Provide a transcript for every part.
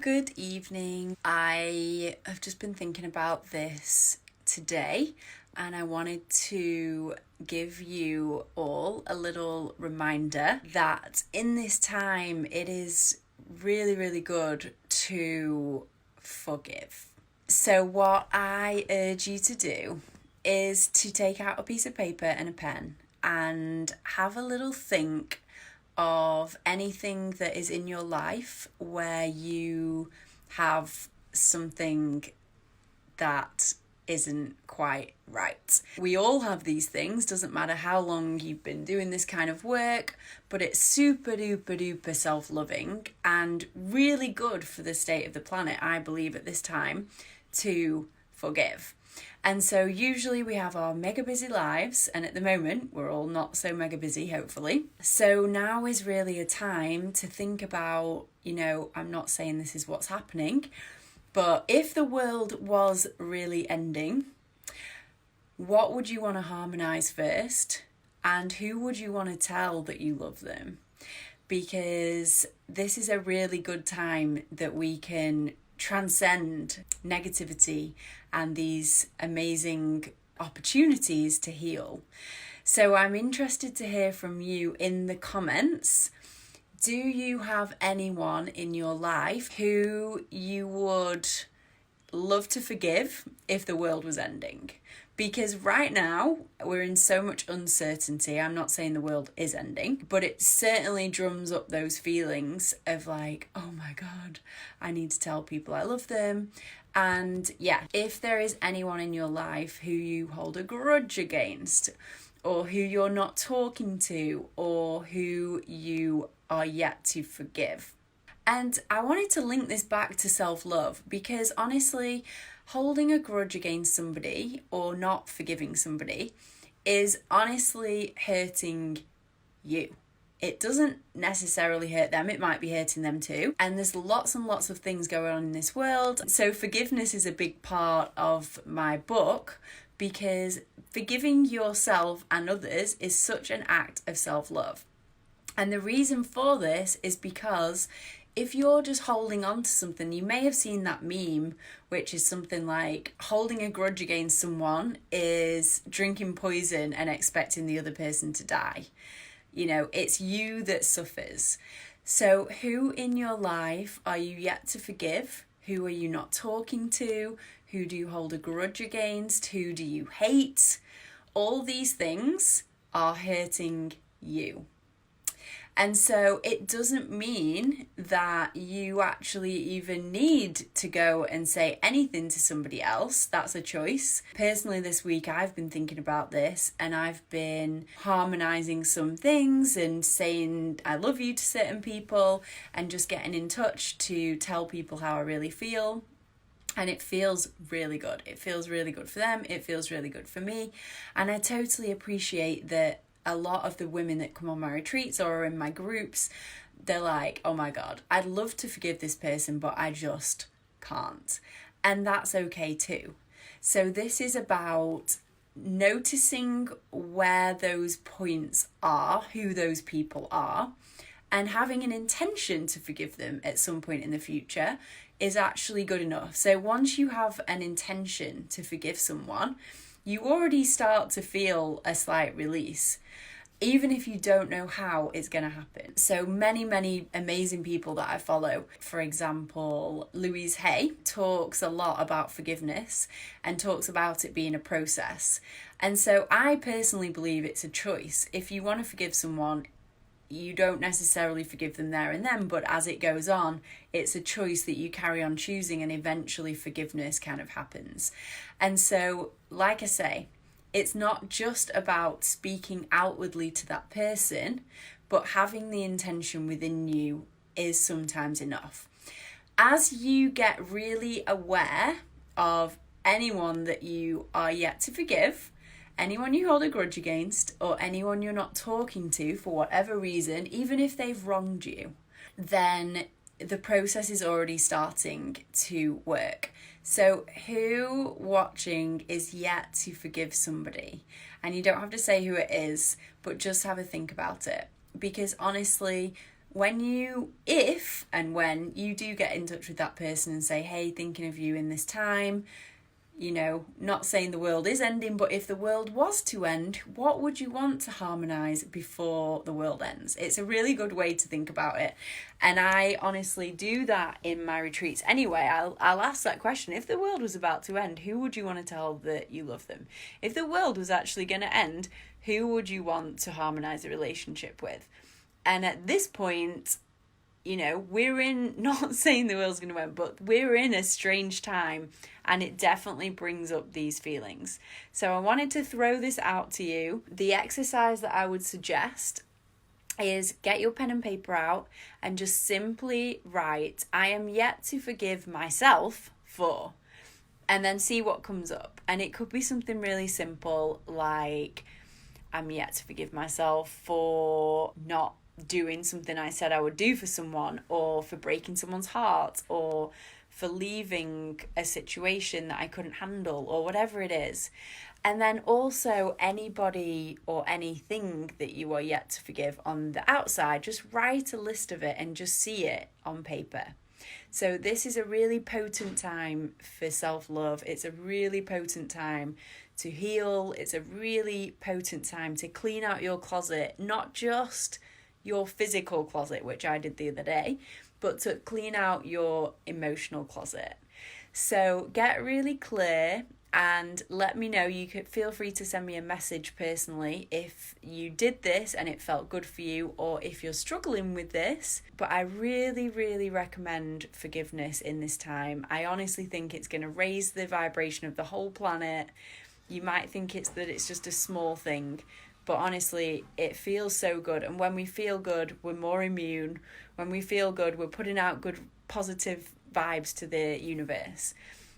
good evening. I have just been thinking about this today and I wanted to give you all a little reminder that in this time it is really, really good to forgive. So what I urge you to do is to take out a piece of paper and a pen and have a little think of anything that is in your life where you have something that isn't quite right. We all have these things, doesn't matter how long you've been doing this kind of work, but it's super duper duper self-loving and really good for the state of the planet, I believe, at this time to forgive. And so usually we have our mega busy lives, and at the moment we're all not so mega busy, hopefully. So now is really a time to think about, I'm not saying this is what's happening, but if the world was really ending, what would you want to harmonise first? And who would you want to tell that you love them? Because this is a really good time that we can transcend negativity and these amazing opportunities to heal. So I'm interested to hear from you in the comments. Do you have anyone in your life who you would love to forgive if the world was ending? Because right now we're in so much uncertainty. I'm not saying the world is ending, but it certainly drums up those feelings of like, oh my God, I need to tell people I love them. And yeah, if there is anyone in your life who you hold a grudge against, or who you're not talking to, or who you are yet to forgive. And I wanted to link this back to self-love because honestly, holding a grudge against somebody or not forgiving somebody is honestly hurting you. It doesn't necessarily hurt them, it might be hurting them too. And there's lots and lots of things going on in this world. So forgiveness is a big part of my book because forgiving yourself and others is such an act of self-love. And the reason for this is because if you're just holding on to something, you may have seen that meme, which is something like holding a grudge against someone is drinking poison and expecting the other person to die. It's you that suffers. So who in your life are you yet to forgive? Who are you not talking to? Who do you hold a grudge against? Who do you hate? All these things are hurting you. And so it doesn't mean that you actually even need to go and say anything to somebody else. That's a choice. Personally, this week I've been thinking about this and I've been harmonizing some things and saying I love you to certain people and just getting in touch to tell people how I really feel. And it feels really good. It feels really good for them. It feels really good for me. And I totally appreciate that a lot of the women that come on my retreats or are in my groups, they're like, oh my God, I'd love to forgive this person, but I just can't. And that's okay too. So this is about noticing where those points are, who those people are, and having an intention to forgive them at some point in the future is actually good enough. So once you have an intention to forgive someone, you already start to feel a slight release, even if you don't know how it's going to happen. So many amazing people that I follow, for example, Louise Hay talks a lot about forgiveness and talks about it being a process. And so I personally believe it's a choice. If you want to forgive someone, you don't necessarily forgive them there and then, but as it goes on, it's a choice that you carry on choosing and eventually forgiveness kind of happens. And so, like I say, it's not just about speaking outwardly to that person, but having the intention within you is sometimes enough. As you get really aware of anyone that you are yet to forgive, anyone you hold a grudge against, or anyone you're not talking to for whatever reason, even if they've wronged you, then the process is already starting to work. So who watching is yet to forgive somebody? And you don't have to say who it is, but just have a think about it. Because honestly, if and when you do get in touch with that person and say, hey, thinking of you in this time, not saying the world is ending, but if the world was to end, what would you want to harmonise before the world ends? It's a really good way to think about it. And I honestly do that in my retreats anyway. I'll ask that question. If the world was about to end, who would you want to tell that you love them? If the world was actually going to end, who would you want to harmonise a relationship with? And at this point, we're in, not saying the world's going to end, but we're in a strange time, and it definitely brings up these feelings. So I wanted to throw this out to you. The exercise that I would suggest is get your pen and paper out and just simply write, I am yet to forgive myself for, and then see what comes up. And it could be something really simple like, I'm yet to forgive myself for not doing something I said I would do for someone, or for breaking someone's heart, or for leaving a situation that I couldn't handle, or whatever it is. And then also anybody or anything that you are yet to forgive on the outside, just write a list of it and just see it on paper. So this is a really potent time for self-love. It's a really potent time to heal. It's a really potent time to clean out your closet, not just your physical closet, which I did the other day, but to clean out your emotional closet. So get really clear and let me know. You could feel free to send me a message personally if you did this and it felt good for you, or if you're struggling with this. But I really, really recommend forgiveness in this time. I honestly think it's going to raise the vibration of the whole planet. You might think it's just a small thing, but honestly, it feels so good. And when we feel good, we're more immune. When we feel good, we're putting out good, positive vibes to the universe.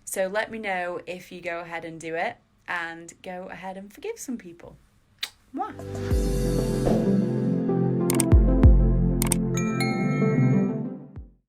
So let me know if you go ahead and do it, and go ahead and forgive some people. Mwah.